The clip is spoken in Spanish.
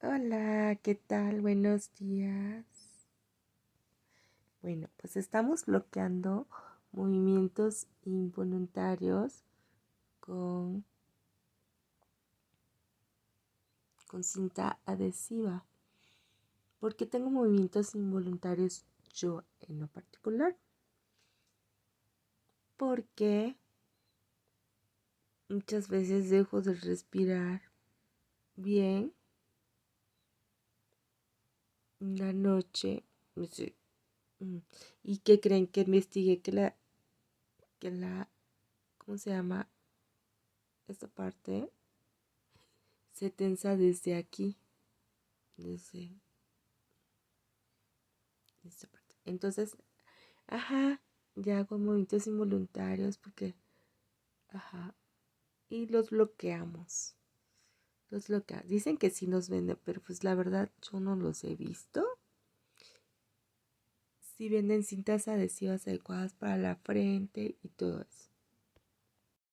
Hola, ¿qué tal? Buenos días. Bueno, pues estamos bloqueando movimientos involuntarios con, con cinta adhesiva. ¿Por qué tengo movimientos involuntarios yo en lo particular? Porque muchas veces dejo de respirar bien en la noche. No sé, mm, ¿Y qué creen? Que investigué que la, ¿cómo se llama? Esta parte se tensa desde aquí, desde esta parte. Entonces, ajá, ya hago movimientos involuntarios porque, ajá, y los bloqueamos. Los bloqueamos. Dicen que sí nos venden, pero pues la verdad yo no los he visto. Sí venden cintas adhesivas adecuadas para la frente y todo eso.